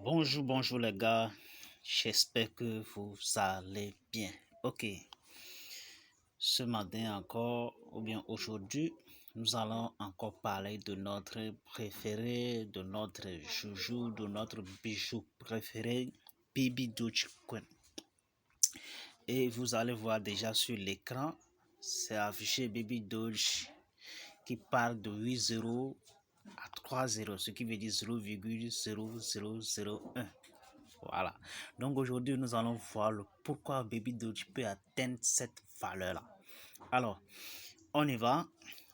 Bonjour les gars, j'espère que vous allez bien. Ok, ce matin encore, ou bien aujourd'hui, nous allons encore parler de notre préféré, de notre joujou, de notre bijou préféré, Baby Dogecoin. Et vous allez voir déjà sur l'écran, c'est affiché Baby Doge qui part de 8 0 à 3 0, ce qui veut dire 0,0001. Voilà. Donc aujourd'hui, nous allons voir le pourquoi Baby Doge peut atteindre cette valeur-là. Alors, on y va.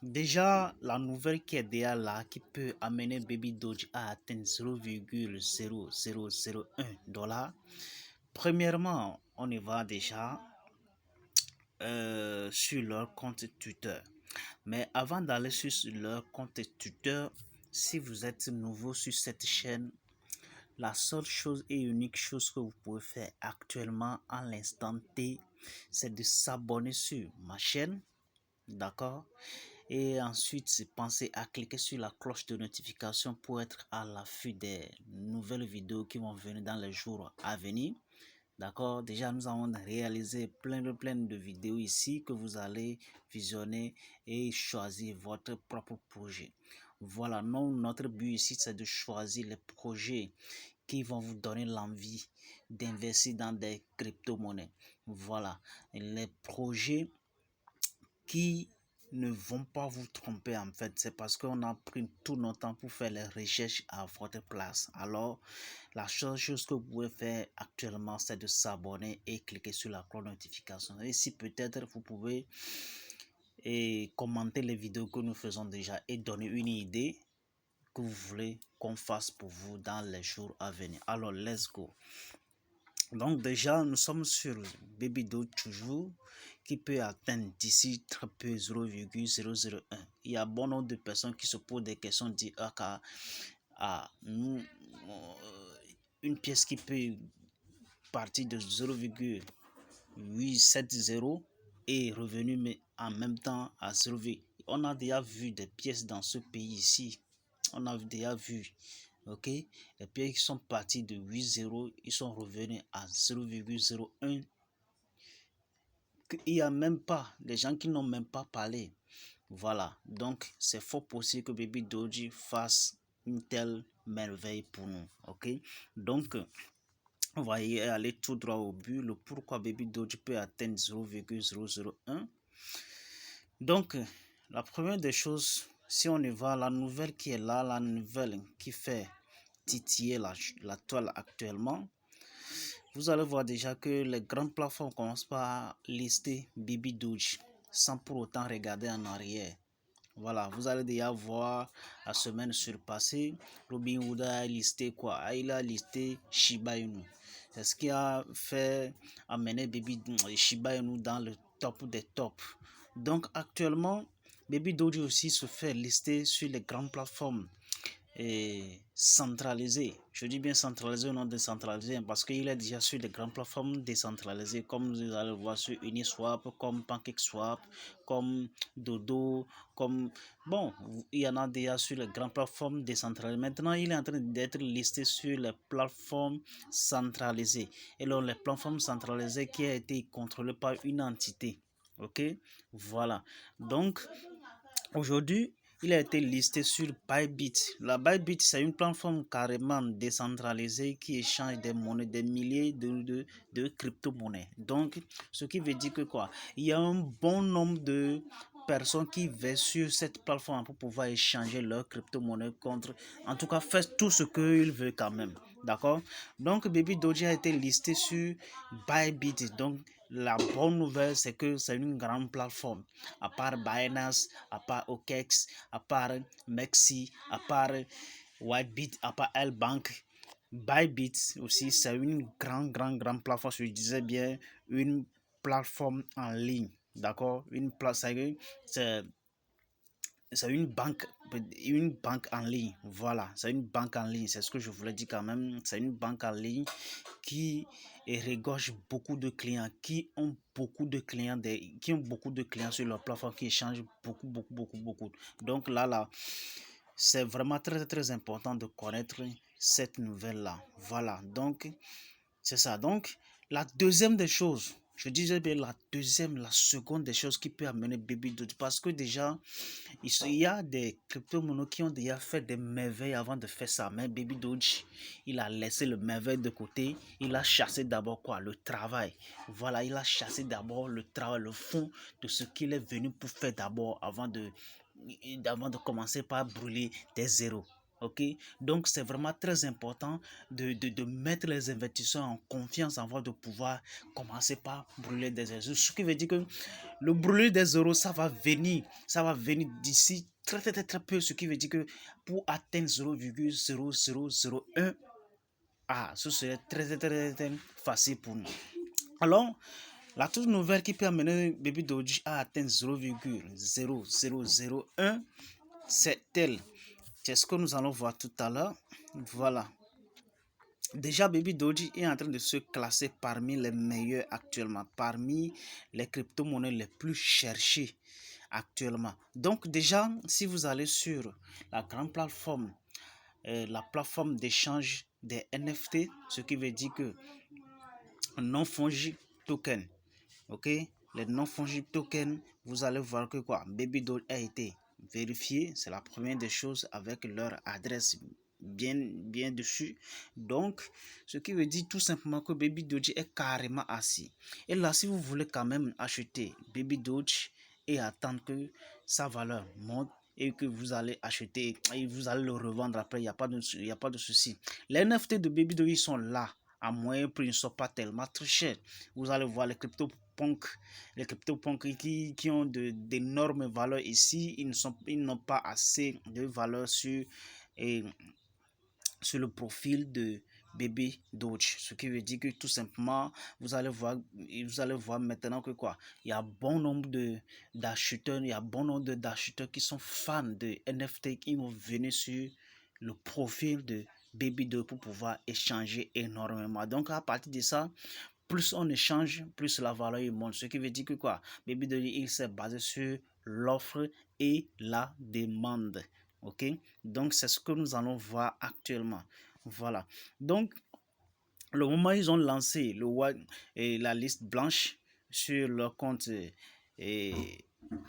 Déjà, la nouvelle qui est derrière là, qui peut amener Baby Doge à atteindre 0,0001 $. Premièrement, on y va déjà sur leur compte Twitter. Mais avant d'aller sur leur compte Twitter, si vous êtes nouveau sur cette chaîne, la seule chose et unique chose que vous pouvez faire actuellement à l'instant T, c'est de s'abonner sur ma chaîne, d'accord? Et ensuite, pensez à cliquer sur la cloche de notification pour être à l'affût des nouvelles vidéos qui vont venir dans les jours à venir. D'accord? Déjà, nous avons réalisé plein de vidéos ici que vous allez visionner et choisir votre propre projet. Voilà, non, notre but ici, c'est de choisir les projets qui vont vous donner l'envie d'investir dans des crypto-monnaies. Voilà, les projets qui ne vont pas vous tromper en fait, c'est parce qu'on a pris tout notre temps pour faire les recherches à votre place. Alors, la seule chose que vous pouvez faire actuellement, c'est de s'abonner et cliquer sur la cloche de notification. Et si peut-être vous pouvez commenter les vidéos que nous faisons déjà et donner une idée que vous voulez qu'on fasse pour vous dans les jours à venir. Alors, let's go. Donc déjà, nous sommes sur Baby Doge toujours qui peut atteindre d'ici très peu 0,001. Il y a bon nombre de personnes qui se posent des questions, disent une pièce qui peut partir de 0,870 est revenue mais en même temps à 0. On a déjà vu des pièces dans ce pays ici. On a déjà vu. Ok, les pièces qui sont partis de 8,0, ils sont revenus à 0,01. Il n'y a même pas des gens qui n'ont même pas parlé. Voilà, donc c'est fort possible que Baby Doge fasse une telle merveille pour nous. Ok, donc on va y aller tout droit au but. Le pourquoi Baby Doge peut atteindre 0,001. Donc, la première des choses, si on y va, la nouvelle qui est là, la nouvelle qui fait titiller la toile actuellement, vous allez voir déjà que les grandes plateformes commencent par lister Baby Doge sans pour autant regarder en arrière. Voilà, vous allez déjà voir la semaine surpassée, Robinhood a listé quoi? Il a listé Shiba Inu. C'est ce qui a fait amener Shiba Inu dans le top des tops. Donc actuellement, Baby Doge aussi se fait lister sur les grandes plateformes centralisées. Je dis bien centralisé ou non décentralisé parce qu'il est déjà sur les grandes plateformes décentralisées comme vous allez le voir sur Uniswap, comme PancakeSwap, comme Dodo, comme... Bon, il y en a déjà sur les grandes plateformes décentralisées. Maintenant, il est en train d'être listé sur les plateformes centralisées. Et donc, les plateformes centralisées qui a été contrôlées par une entité. Ok, voilà. Donc, aujourd'hui, il a été listé sur Bybit. La Bybit, c'est une plateforme carrément décentralisée qui échange des monnaies, des milliers de crypto-monnaies. Donc, ce qui veut dire que quoi? Il y a un bon nombre de personnes qui vont sur cette plateforme pour pouvoir échanger leurs crypto-monnaies contre, en tout cas, faire tout ce qu'ils veulent quand même. D'accord? Donc, Baby Doge a été listé sur Bybit. Donc, la bonne nouvelle, c'est que c'est une grande plateforme. À part Binance, à part OKEx, à part Mexi, à part Whitebit, à part L-Bank, Bybit aussi, c'est une grande plateforme. Je disais bien, une plateforme en ligne. D'accord? C'est une banque en ligne. Voilà, c'est une banque en ligne. C'est ce que je voulais dire quand même. C'est une banque en ligne qui regorge beaucoup de clients, qui ont beaucoup de clients, sur leur plateforme, qui échangent beaucoup. Donc là, C'est vraiment très important de connaître cette nouvelle-là. Voilà, donc c'est ça. Donc, la deuxième des choses, je disais bien la seconde des choses qui peut amener Baby Doge, parce que déjà, il y a des crypto-monnaies qui ont déjà fait des merveilles avant de faire ça. Mais Baby Doge, il a laissé le merveille de côté. Il a chassé d'abord quoi? Le travail. Voilà, il a chassé d'abord le travail, le fond de ce qu'il est venu pour faire d'abord avant de commencer par brûler des zéros. Ok, donc c'est vraiment très important de mettre les investisseurs en confiance avant de pouvoir commencer par brûler des zéros. Ce qui veut dire que le brûler des zéros, ça va venir d'ici très peu, ce qui veut dire que pour atteindre 0,0001, ce serait très facile pour nous. Alors, la toute nouvelle qui peut amener Baby Doji à atteindre 0,0001, c'est elle. C'est ce que nous allons voir tout à l'heure. Voilà. Déjà, Baby Doji est en train de se classer parmi les meilleurs actuellement, parmi les crypto-monnaies les plus cherchées actuellement. Donc déjà, si vous allez sur la grande plateforme, la plateforme d'échange des NFT, ce qui veut dire que non-fungible token, ok, les non-fungible tokens, vous allez voir que quoi, Baby Doge a été vérifié, c'est la première des choses avec leur adresse bien dessus. Donc, ce qui veut dire tout simplement que Baby Doge est carrément assis. Et là, si vous voulez quand même acheter Baby Doge et attendre que sa valeur monte et que vous allez acheter et vous allez le revendre après, il n'y a pas de souci. Les NFT de Baby Doge sont là à moyen prix, ils ne sont pas tellement très chers. Vous allez voir les CryptoPunk qui ont d'énormes valeurs ici, ils n'ont pas assez de valeur et, sur le profil de Baby Doge, ce qui veut dire que tout simplement vous allez voir maintenant que quoi, il y a bon nombre d'acheteurs, il y a bon nombre d'acheteurs qui sont fans de NFT qui vont venir sur le profil de Baby Doge pour pouvoir échanger énormément. Donc à partir de ça, plus on échange, plus la valeur monte. Ce qui veut dire que quoi, Baby Doge il s'est basé sur l'offre et la demande. Ok, donc c'est ce que nous allons voir actuellement. Voilà, donc le moment où ils ont lancé la liste blanche sur leur compte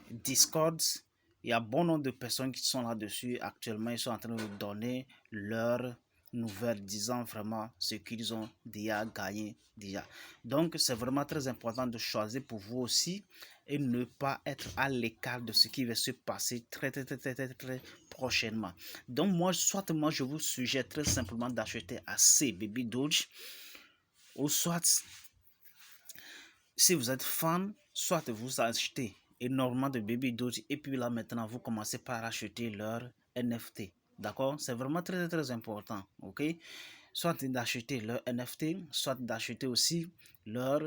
Discord, il y a bon nombre de personnes qui sont là-dessus actuellement. Ils sont en train de donner leur nouvelles disant vraiment ce qu'ils ont déjà gagné déjà. Donc c'est vraiment très important de choisir pour vous aussi et ne pas être à l'écart de ce qui va se passer très prochainement. Donc moi je vous suggère très simplement d'acheter assez Baby Doge, ou soit si vous êtes fan, soit vous achetez énormément de Baby Doge et puis là maintenant vous commencez par acheter leur NFT. D'accord? C'est vraiment très important. Ok? Soit d'acheter leur NFT, soit d'acheter aussi leur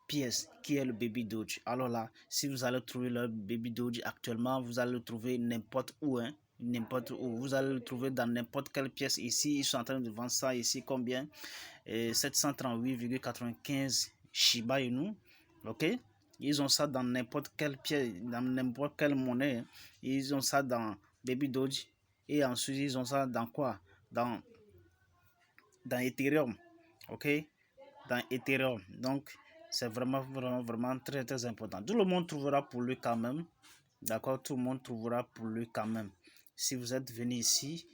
pièce qui est le Baby Doge. Alors là, si vous allez trouver leur Baby Doge actuellement, vous allez le trouver n'importe où, hein, n'importe où. Vous allez le trouver dans n'importe quelle pièce ici. Ils sont en train de vendre ça ici combien? 738,95 Shiba Inu. Ok? Ils ont ça dans n'importe quelle pièce, dans n'importe quelle monnaie. Ils ont ça dans Baby Doge. Et ensuite, ils ont ça dans quoi? Dans Ethereum, ok, dans Ethereum. Donc, c'est vraiment très important. Tout le monde trouvera pour lui quand même, d'accord, tout le monde trouvera pour lui quand même. Si vous êtes venu ici,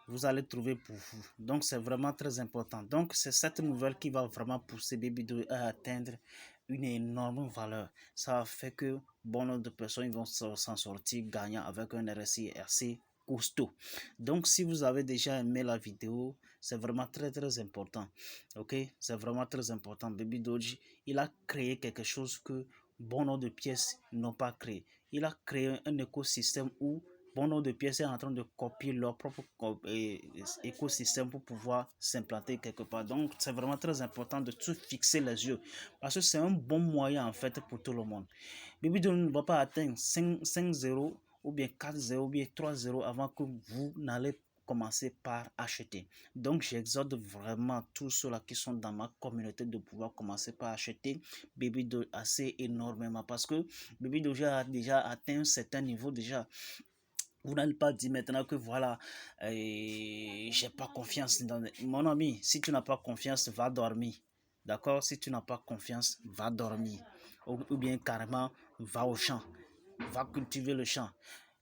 vous allez trouver pour vous. Donc, c'est vraiment très important. Donc, c'est cette nouvelle qui va vraiment pousser Baby à atteindre une énorme valeur. Ça fait que bon nombre de personnes vont s'en sortir gagnant avec un RSI assez costaud. Donc, si vous avez déjà aimé la vidéo, c'est vraiment très important. Ok, c'est vraiment très important. Baby Doji, il a créé quelque chose que bon nombre de pièces n'ont pas créé. Il a créé un écosystème où bon nombre de pièces sont en train de copier leur propre écosystème pour pouvoir s'implanter quelque part. Donc, c'est vraiment très important de tout fixer les yeux parce que c'est un bon moyen en fait pour tout le monde. Baby Doji ne va pas atteindre 5-0 ou bien 4-0 ou bien 3-0 avant que vous n'allez commencer par acheter. Donc, j'exhorte vraiment tous ceux-là qui sont dans ma communauté de pouvoir commencer par acheter Baby Doji assez énormément parce que Baby Doji a déjà atteint un certain niveau déjà. Vous n'allez pas dire maintenant que voilà, j'ai pas confiance dans... Mon ami, si tu n'as pas confiance, va dormir. D'accord? Si tu n'as pas confiance, va dormir. Ou bien carrément, va au champ. Va cultiver le champ.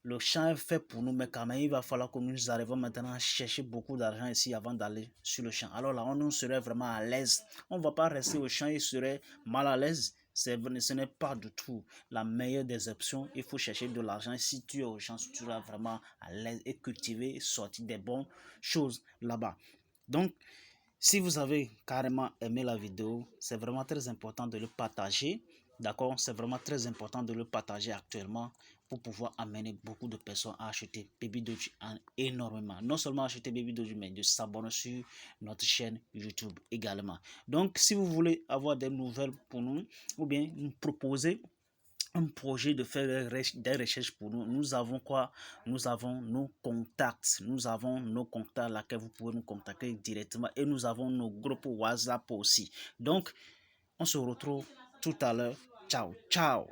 Le champ est fait pour nous, mais quand même, il va falloir que nous arrivions maintenant à chercher beaucoup d'argent ici avant d'aller sur le champ. Alors là, on serait vraiment à l'aise. On ne va pas rester au champ et serait mal à l'aise. Ce n'est pas du tout la meilleure des options. Il faut chercher de l'argent. Si tu es au champ, si tu es vraiment à l'aise et cultiver et sortir des bonnes choses là-bas. Donc, si vous avez carrément aimé la vidéo, c'est vraiment très important de le partager. D'accord? C'est vraiment très important de le partager actuellement pour pouvoir amener beaucoup de personnes à acheter Baby Doji énormément. Non seulement acheter Baby Doji, mais de s'abonner sur notre chaîne YouTube également. Donc, si vous voulez avoir des nouvelles pour nous ou bien nous proposer un projet de faire des recherches pour nous. Nous avons quoi? Nous avons nos contacts. Nous avons nos contacts laquelle vous pouvez nous contacter directement et nous avons nos groupes WhatsApp aussi. Donc, on se retrouve tout à l'heure. Ciao, ciao.